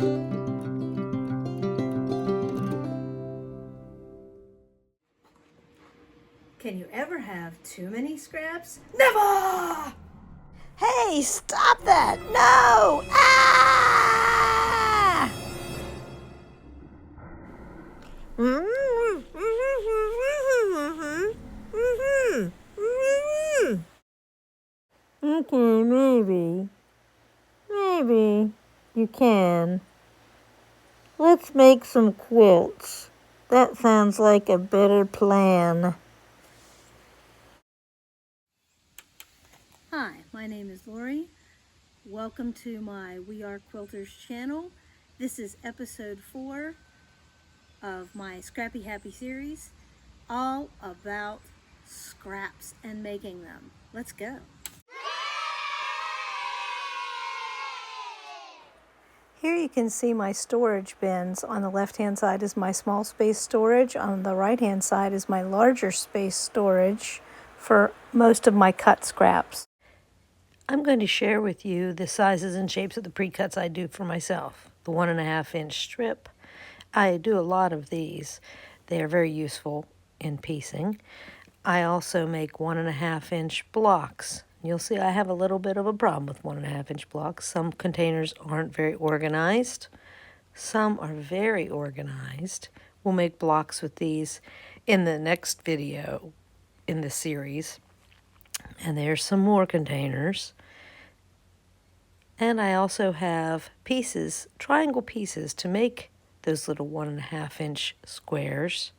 Can you ever have too many scraps? Never! Hey, stop that! No! Ah! Okay, maybe you can. Let's make some quilts. That sounds like a better plan. Hi, my name is Lori. Welcome to my We Are Quilters channel. This is episode 4 of my Scrappy Happy series, all about scraps and making them. Let's go. Here you can see my storage bins. On the left-hand side is my small space storage. On the right-hand side is my larger space storage for most of my cut scraps. I'm going to share with you the sizes and shapes of the pre-cuts I do for myself. The 1.5 inch strip. I do a lot of these. They are very useful in piecing. I also make 1.5 inch blocks. You'll see I have a little bit of a problem with 1.5 inch blocks. Some containers aren't very organized. Some are very organized. We'll make blocks with these in the next video in the series. And there's some more containers. And I also have pieces, triangle pieces, to make those little 1.5 inch squares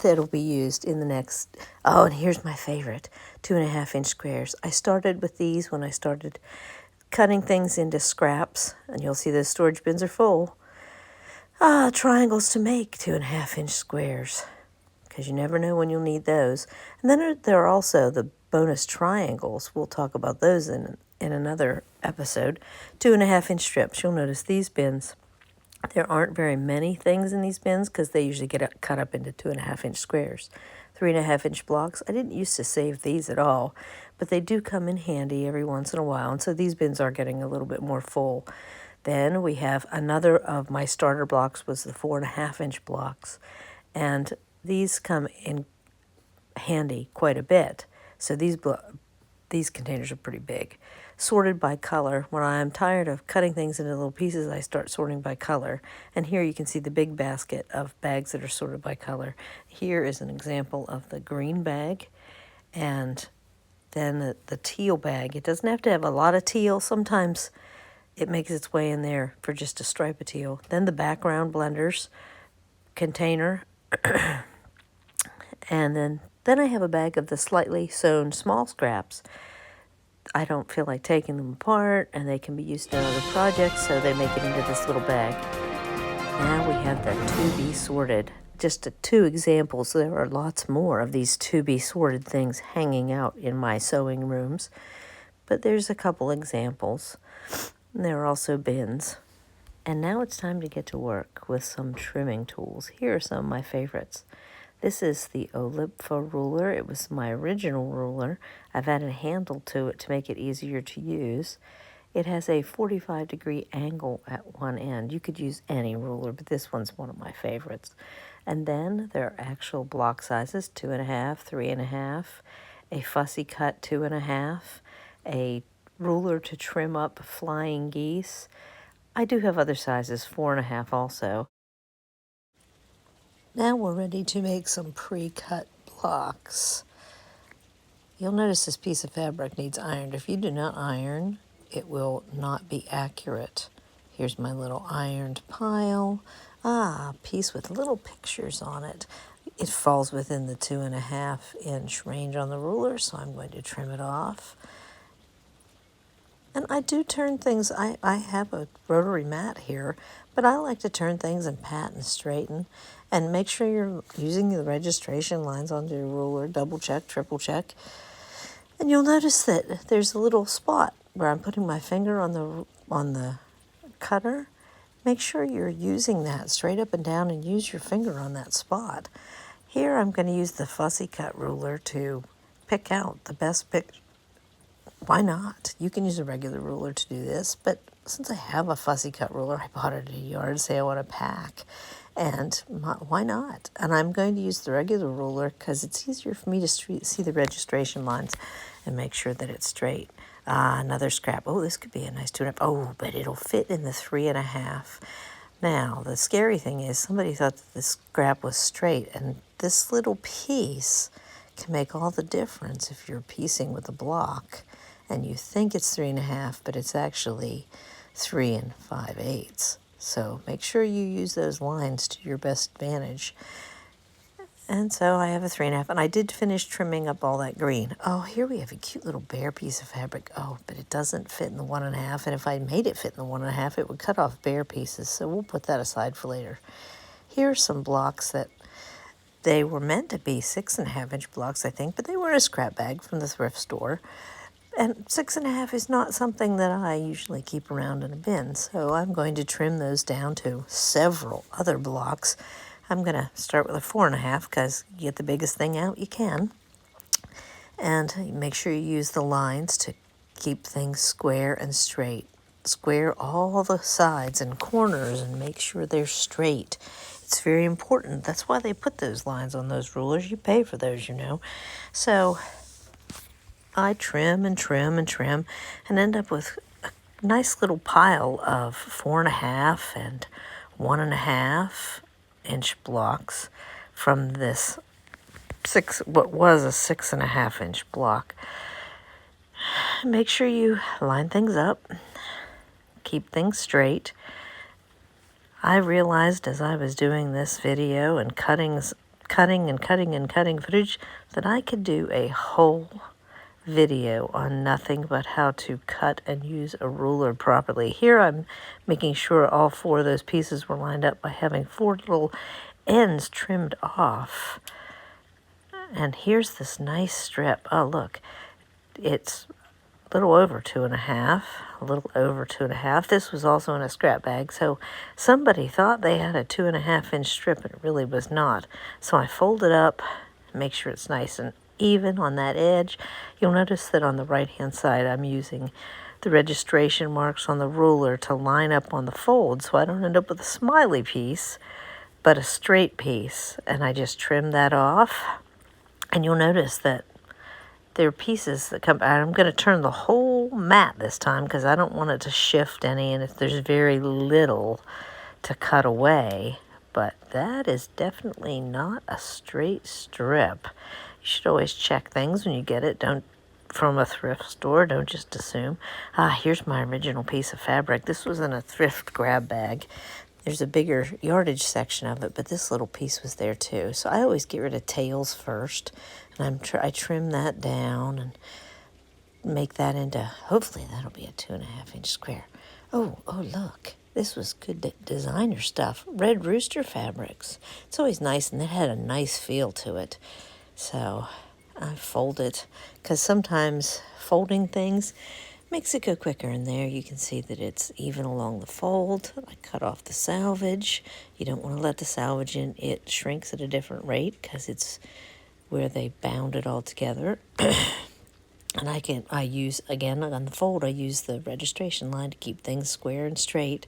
that'll be used in the next. Oh, and here's my favorite, 2.5 inch squares. I started with these when I started cutting things into scraps, and you'll see those storage bins are full. Triangles to make 2.5 inch squares, because you never know when you'll need those. And then there are also the bonus triangles. We'll talk about those in another episode. 2.5 inch strips. You'll notice these bins, there aren't very many things in these bins because they usually get cut up into 2.5 inch squares. 3.5 inch blocks. I didn't used to save these at all, but they do come in handy every once in a while. And so these bins are getting a little bit more full. Then we have another of my starter blocks was the 4.5 inch blocks. And these come in handy quite a bit. So these containers are pretty big. Sorted by color. When I'm tired of cutting things into little pieces, I start sorting by color. And here you can see the big basket of bags that are sorted by color. Here is an example of the green bag, and then the teal bag. It doesn't have to have a lot of teal. Sometimes it makes its way in there for just a stripe of teal. Then the background blenders container. And then I have a bag of the slightly sewn small scraps. I don't feel like taking them apart, and they can be used in other projects, so they make it into this little bag. Now we have the to be sorted. Just 2 examples. There are lots more of these to be sorted things hanging out in my sewing rooms, but there's a couple examples. And there are also bins. And now it's time to get to work with some trimming tools. Here are some of my favorites. This is the Olipfa ruler. It was my original ruler. I've added a handle to it to make it easier to use. It has a 45-degree angle at one end. You could use any ruler, but this one's one of my favorites. And then there are actual block sizes, 2.5, 3.5, a fussy cut 2.5, a ruler to trim up flying geese. I do have other sizes, 4.5 also. Now we're ready to make some pre-cut blocks. You'll notice this piece of fabric needs ironed. If you do not iron, it will not be accurate. Here's my little ironed pile. A piece with little pictures on it. It falls within the 2.5 inch range on the ruler, so I'm going to trim it off. And I do turn things. I have a rotary mat here, but I like to turn things and pat and straighten. And make sure you're using the registration lines on your ruler. Double check, triple check. And you'll notice that there's a little spot where I'm putting my finger on the cutter. Make sure you're using that straight up and down and use your finger on that spot. Here I'm going to use the fussy cut ruler to pick out the best pick. Why not? You can use a regular ruler to do this, but since I have a fussy cut ruler, I bought it at a yard sale at a pack. And why not? And I'm going to use the regular ruler because it's easier for me to see the registration lines and make sure that it's straight. Another scrap. Oh, this could be a nice 2.5. Oh, but it'll fit in the 3.5. Now, the scary thing is somebody thought that this scrap was straight, and this little piece can make all the difference if you're piecing with a block and you think it's 3.5, but it's actually 3 5/8. So make sure you use those lines to your best advantage. And so I have a 3.5, and I did finish trimming up all that green. Oh, here we have a cute little bare piece of fabric. Oh, but it doesn't fit in the 1.5, and if I made it fit in the 1.5, it would cut off bare pieces, so we'll put that aside for later. Here are some blocks that they were meant to be 6.5-inch blocks, I think, but they were in a scrap bag from the thrift store. And 6.5 is not something that I usually keep around in a bin, so I'm going to trim those down to several other blocks. I'm going to start with a 4.5 because you get the biggest thing out you can. And make sure you use the lines to keep things square and straight. Square all the sides and corners and make sure they're straight. It's very important. That's why they put those lines on those rulers. You pay for those, you know. So I trim and trim and trim and end up with a nice little pile of 4.5 and 1.5-inch blocks from this what was a 6.5-inch block. Make sure you line things up, keep things straight. I realized as I was doing this video and cutting footage that I could do a whole video on nothing but how to cut and use a ruler properly. Here I'm making sure all 4 of those pieces were lined up by having 4 little ends trimmed off. And here's this nice strip. Oh, look, it's a little over 2.5, a little over 2.5. This was also in a scrap bag, so somebody thought they had a 2.5-inch strip, and it really was not. So I fold it up, make sure it's nice and even on that edge. You'll notice that on the right-hand side, I'm using the registration marks on the ruler to line up on the fold, so I don't end up with a smiley piece, but a straight piece. And I just trim that off. And you'll notice that there are pieces that come out. I'm going to turn the whole mat this time because I don't want it to shift any, and if there's very little to cut away. But that is definitely not a straight strip. You should always check things when you get it. From a thrift store, don't just assume. Here's my original piece of fabric. This was in a thrift grab bag. There's a bigger yardage section of it, but this little piece was there too. So I always get rid of tails first, and I trim that down and make that into, hopefully that'll be a 2.5-inch square. Oh, look. This was good designer stuff. Red Rooster fabrics. It's always nice, and it had a nice feel to it. So I fold it, because sometimes folding things makes it go quicker. And there you can see that it's even along the fold. I cut off the salvage. You don't want to let the salvage in. It shrinks at a different rate because it's where they bound it all together. And I use, again, on the fold, I use the registration line to keep things square and straight.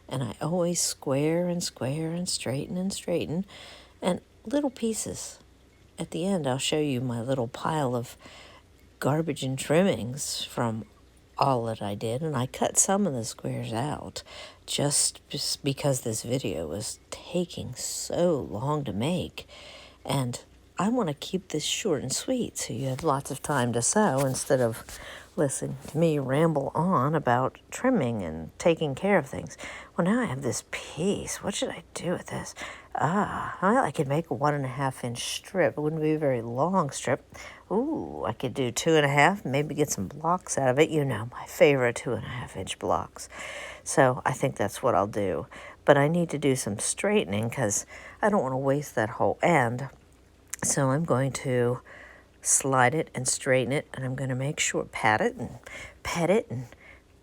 And I always square and square and straighten and straighten. And little pieces. At the end, I'll show you my little pile of garbage and trimmings from all that I did. And I cut some of the squares out just because this video was taking so long to make. And I want to keep this short and sweet so you have lots of time to sew instead of listening to me ramble on about trimming and taking care of things. Well, now I have this piece. What should I do with this? Well, I could make a 1.5-inch strip. It wouldn't be a very long strip. Ooh, I could do 2.5, maybe get some blocks out of it. You know, my favorite 2.5-inch blocks. So I think that's what I'll do. But I need to do some straightening because I don't want to waste that whole end. So I'm going to slide it and straighten it, and I'm going to make sure, pat it and pet it and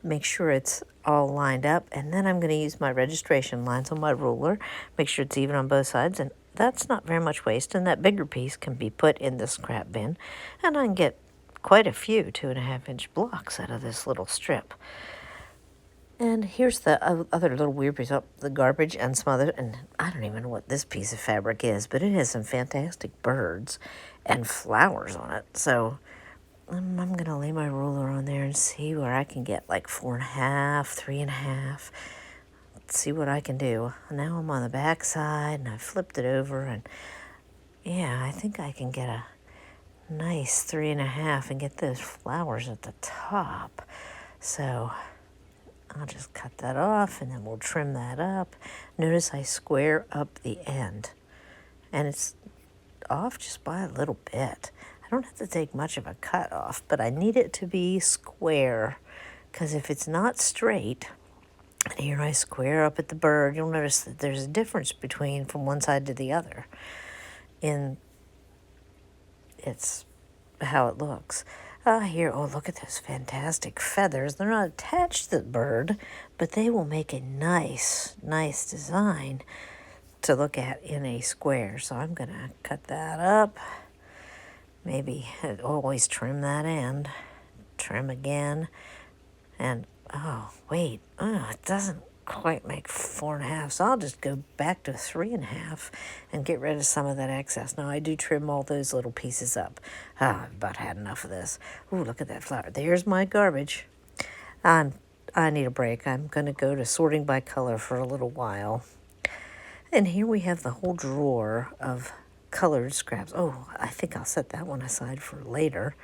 make sure it's all lined up. And then I'm going to use my registration lines on my ruler, make sure it's even on both sides, and that's not very much waste. And that bigger piece can be put in the scrap bin, and I can get quite a few 2.5-inch blocks out of this little strip. And here's the other little weird piece of the garbage and some other, and I don't even know what this piece of fabric is, but it has some fantastic birds and flowers on it. So I'm going to lay my ruler on there and see where I can get like 4.5, 3.5. Let's see what I can do. Now I'm on the back side and I flipped it over, and yeah, I think I can get a nice 3.5 and get those flowers at the top. So I'll just cut that off and then we'll trim that up. Notice I square up the end and it's off just by a little bit. I don't have to take much of a cut off, but I need it to be square, because if it's not straight, and here I square up at the bird, you'll notice that there's a difference between from one side to the other in its how it looks. Here, oh, look at those fantastic feathers. They're not attached to the bird, but they will make a nice design to look at in a square. So I'm going to cut that up. Maybe always trim that end. Trim again. And, oh, wait. Oh, it doesn't quite make 4.5, so I'll just go back to 3.5 and get rid of some of that excess. Now I do trim all those little pieces up. I've about had enough of this. Ooh, look at that flower. There's my garbage. I need a break. I'm going to go to sorting by color for a little while. And here we have the whole drawer of colored scraps. Oh, I think I'll set that one aside for later.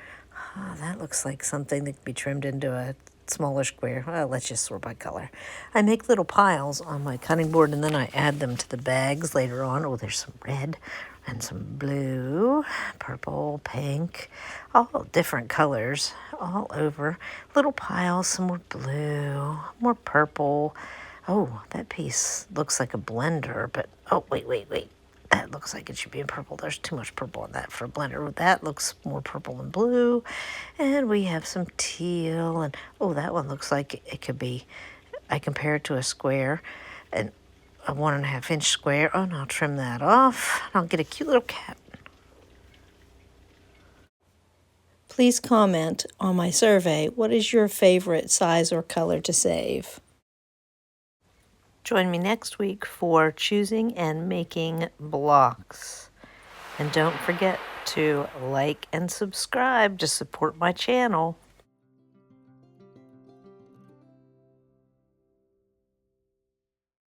That looks like something that could be trimmed into a smaller square. Well, let's just sort by color. I make little piles on my cutting board and then I add them to the bags later on. Oh, there's some red and some blue, purple, pink, all different colors all over. Little piles, some more blue, more purple. Oh, that piece looks like a blender, but oh, wait. That looks like it should be in purple. There's too much purple in that for a blender. That looks more purple and blue. And we have some teal. And, oh, that one looks like it could be, I compare it to a square, and a 1.5-inch square. Oh, and I'll trim that off. I'll get a cute little cat. Please comment on my survey. What is your favorite size or color to save? Join me next week for choosing and making blocks. And don't forget to like and subscribe to support my channel.